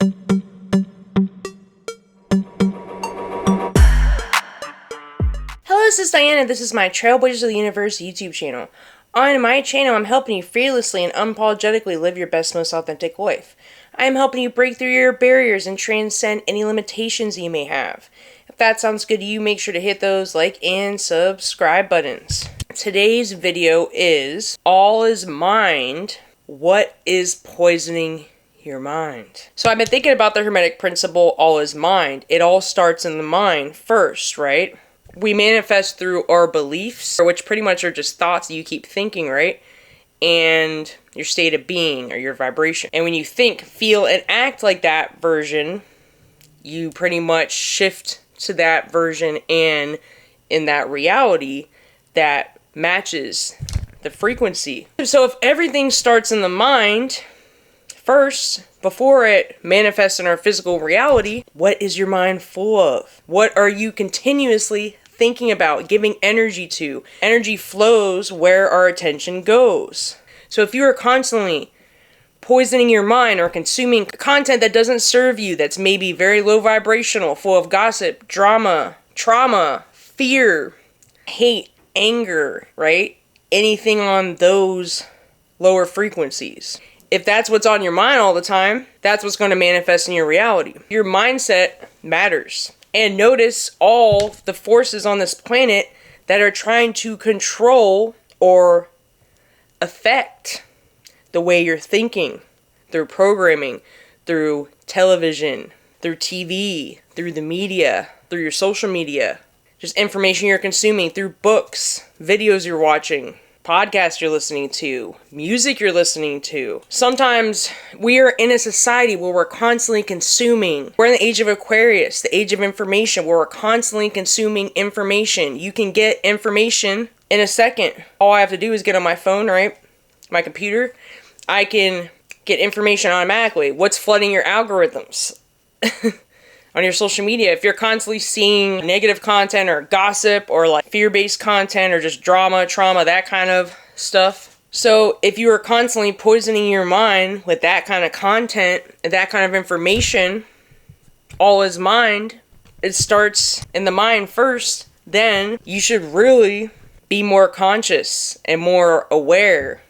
Hello, this is Diana. This is my Trailblazers of the Universe YouTube channel. On my channel, I'm helping you fearlessly and unapologetically live your best, most authentic life. I am helping you break through your barriers and transcend any limitations you may have. If that sounds good to you, make sure to hit those like and subscribe buttons. Today's video is All is Mind. What is poisoning your mind? So I've been thinking about the hermetic principle, all is mind. It all starts in the mind first, right? We manifest through our beliefs, which pretty much are just thoughts that you keep thinking, right? And your state of being or your vibration. And when you think, feel, and act like that version, you pretty much shift to that version and in that reality that matches the frequency. So if everything starts in the mind first, before it manifests in our physical reality, what is your mind full of? What are you continuously thinking about, giving energy to? Energy flows where our attention goes. So if you are constantly poisoning your mind or consuming content that doesn't serve you, that's maybe very low vibrational, full of gossip, drama, trauma, fear, hate, anger, right? Anything on those lower frequencies. If that's what's on your mind all the time, that's what's going to manifest in your reality. Your mindset matters. And notice all the forces on this planet that are trying to control or affect the way you're thinking through programming, through television, through TV, through the media, through your social media, just information you're consuming through books, videos you're watching, podcasts you're listening to, music you're listening to. Sometimes we are in a society where we're constantly consuming. We're in the age of Aquarius, the age of information, where we're constantly consuming information. You can get information in a second. All I have to do is get on my phone, right? My computer. I can get information automatically. What's flooding your algorithms? On your social media, if you're constantly seeing negative content or gossip or like fear-based content or just drama, trauma, that kind of stuff. So if you are constantly poisoning your mind with that kind of content, that kind of information, all is mind, it starts in the mind first, then you should really be more conscious and more aware,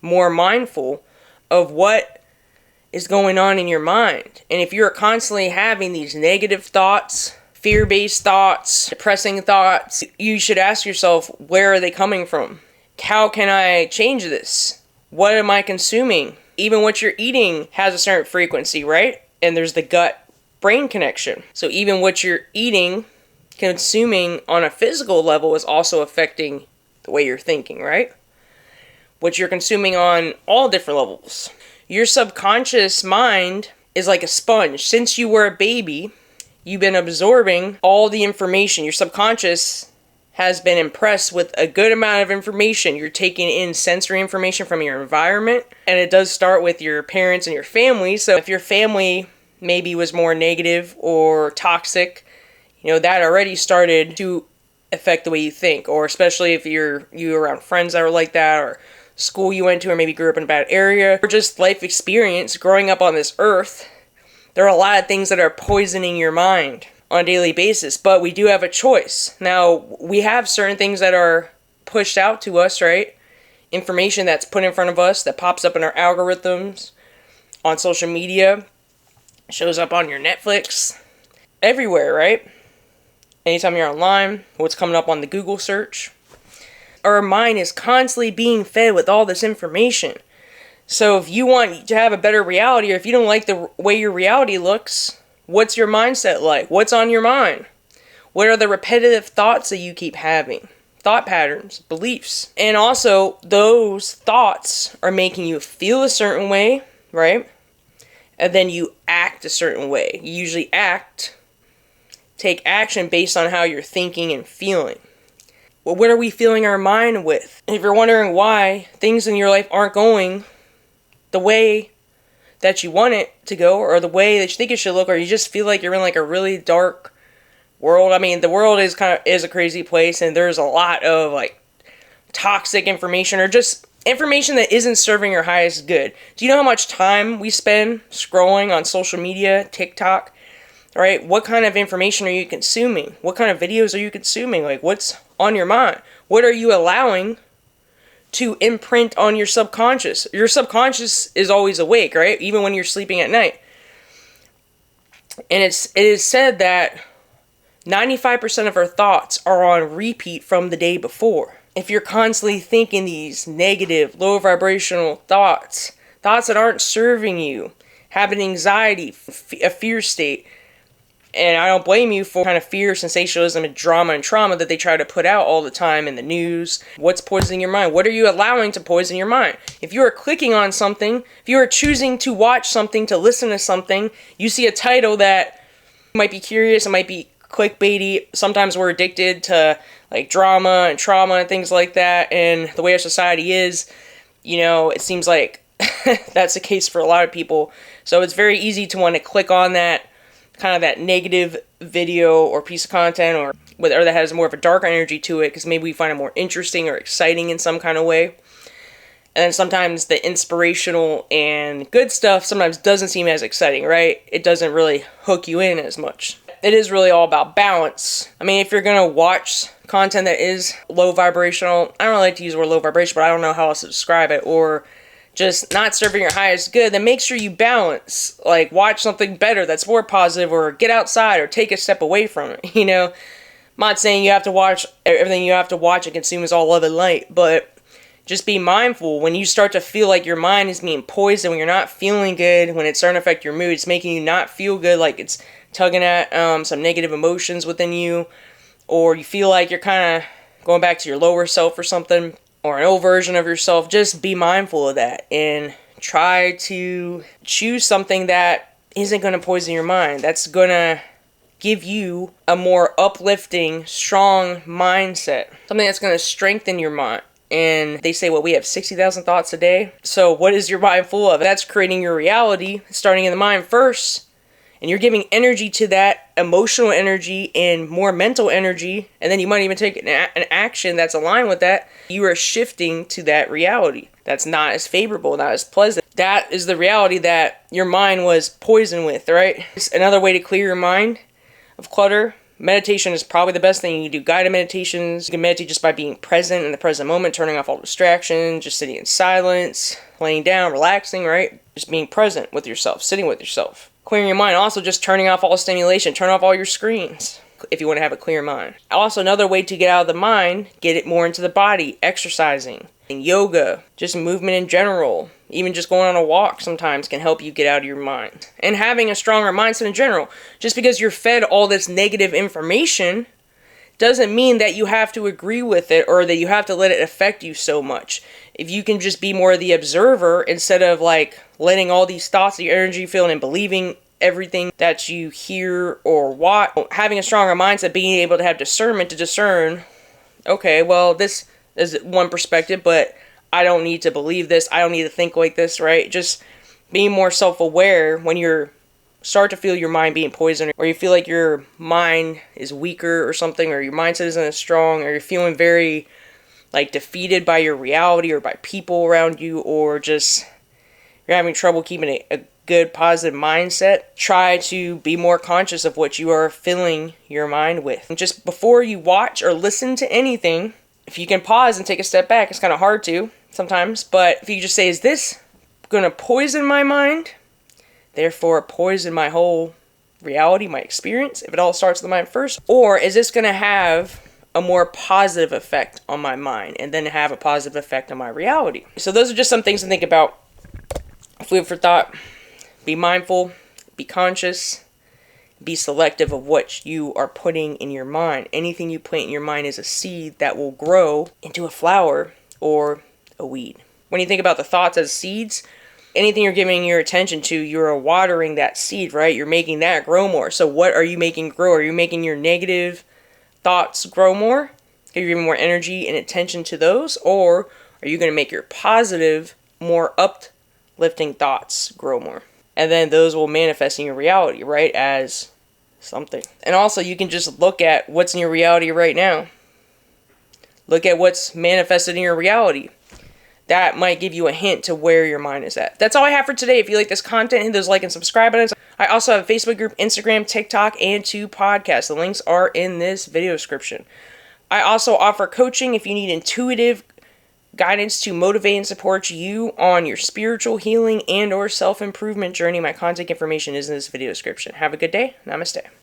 more mindful of what is going on in your mind. And if you're constantly having these negative thoughts, fear-based thoughts, depressing thoughts, you should ask yourself, where are they coming from? How can I change this? What am I consuming? Even what you're eating has a certain frequency, right? And there's the gut-brain connection. So even what you're eating, consuming on a physical level is also affecting the way you're thinking, right? What you're consuming on all different levels. Your subconscious mind is like a sponge. Since you were a baby, you've been absorbing all the information. Your subconscious has been impressed with a good amount of information. You're taking in sensory information from your environment, and it does start with your parents and your family. So if your family maybe was more negative or toxic, that already started to affect the way you think. Or especially if you're around friends that are like that, or school you went to, or maybe grew up in a bad area, or just life experience growing up on this earth. There are a lot of things that are poisoning your mind on a daily basis, but we do have a choice. Now, we have certain things that are pushed out to us, right? Information that's put in front of us that pops up in our algorithms, on social media, shows up on your Netflix, everywhere, right? Anytime you're online, what's coming up on the Google search. Our mind is constantly being fed with all this information. So if you want to have a better reality, or if you don't like the way your reality looks, what's your mindset like? What's on your mind? What are the repetitive thoughts that you keep having? Thought patterns, beliefs. And also, those thoughts are making you feel a certain way, right? And then you act a certain way. You usually take action based on how you're thinking and feeling. Well, what are we filling our mind with? And if you're wondering why things in your life aren't going the way that you want it to go, or the way that you think it should look, or you just feel like you're in like a really dark world. I mean, the world is a crazy place, and there's a lot of like toxic information, or just Information that isn't serving your highest good. Do you know how much time we spend scrolling on social media, TikTok, right? What kind of information are you consuming? What kind of videos are you consuming? Like, what's on your mind? What are you allowing to imprint on your subconscious? Your subconscious is always awake, right? Even when you're sleeping at night. And it is said that 95% of our thoughts are on repeat from the day before. If you're constantly thinking these negative, low vibrational thoughts that aren't serving you, having anxiety, a fear state, and I don't blame you for kind of fear, sensationalism, and drama and trauma that they try to put out all the time in the news. What's poisoning your mind? What are you allowing to poison your mind? If you are clicking on something, if you are choosing to watch something, to listen to something, you see a title that might be curious, it might be clickbaity. Sometimes we're addicted to like drama and trauma and things like that. And the way our society is, it seems like that's the case for a lot of people. So it's very easy to want to click on that kind of that negative video or piece of content, or whether that has more of a darker energy to it, because maybe we find it more interesting or exciting in some kind of way. And then sometimes the inspirational and good stuff sometimes doesn't seem as exciting, right? It doesn't really hook you in as much. It is really all about balance. I mean, if you're going to watch content that is low vibrational, I don't really like to use the word low vibration, but I don't know how else to describe it, or just not serving your highest good, then make sure you balance. Like, watch something better that's more positive, or get outside, or take a step away from it, I'm not saying you have to watch everything you have to watch and consume is all love and light, but just be mindful when you start to feel like your mind is being poisoned, when you're not feeling good, when it's starting to affect your mood, it's making you not feel good, like it's tugging at some negative emotions within you, or you feel like you're kind of going back to your lower self or something, or an old version of yourself. Just be mindful of that and try to choose something that isn't going to poison your mind. That's going to give you a more uplifting, strong mindset. Something that's going to strengthen your mind. And they say, we have 60,000 thoughts a day. So what is your mind full of? That's creating your reality, starting in the mind first. And you're giving energy to that, emotional energy and more mental energy, and then you might even take an action that's aligned with that. You are shifting to that reality that's not as favorable, not as pleasant. That is the reality that your mind was poisoned with, right? Another way to clear your mind of clutter, meditation is probably the best thing you can do. Guided meditations, you can meditate just by being present in the present moment, turning off all distractions, just sitting in silence, laying down, relaxing, right? Just being present with yourself, sitting with yourself. Clearing your mind, also just turning off all stimulation, turn off all your screens if you want to have a clear mind. Also, another way to get out of the mind, get it more into the body, exercising, and yoga, just movement in general, even just going on a walk sometimes can help you get out of your mind. And having a stronger mindset in general. Just because you're fed all this negative information doesn't mean that you have to agree with it or that you have to let it affect you so much. If you can just be more the observer instead of like letting all these thoughts, your energy field, and believing everything that you hear or watch, having a stronger mindset, being able to have discernment to discern, okay, well, this is one perspective, but I don't need to believe this. I don't need to think like this, right? Just being more self-aware when you're start to feel your mind being poisoned, or you feel like your mind is weaker or something, or your mindset isn't as strong, or you're feeling very like defeated by your reality or by people around you, or just you're having trouble keeping a good positive mindset, try to be more conscious of what you are filling your mind with. And just before you watch or listen to anything, if you can pause and take a step back, it's kind of hard to sometimes, but if you just say, is this going to poison my mind? Therefore poison my whole reality, my experience, if it all starts with the mind first? Or is this going to have a more positive effect on my mind and then have a positive effect on my reality? So those are just some things to think about. Food for thought. Be mindful, be conscious, be selective of what you are putting in your mind. Anything you plant in your mind is a seed that will grow into a flower or a weed. When you think about the thoughts as seeds, anything you're giving your attention to, you're watering that seed, right? You're making that grow more. So what are you making grow? Are you making your negative thoughts grow more? Are you giving more energy and attention to those? Or are you going to make your positive, more uplifting thoughts grow more? And then those will manifest in your reality, right? As something. And also you can just look at what's in your reality right now. Look at what's manifested in your reality. that might give you a hint to where your mind is at. That's all I have for today. If you like this content, hit those like and subscribe buttons. I also have a Facebook group, Instagram, TikTok, and 2 podcasts. The links are in this video description. I also offer coaching if you need intuitive guidance to motivate and support you on your spiritual healing and or self-improvement journey. My contact information is in this video description. Have a good day. Namaste.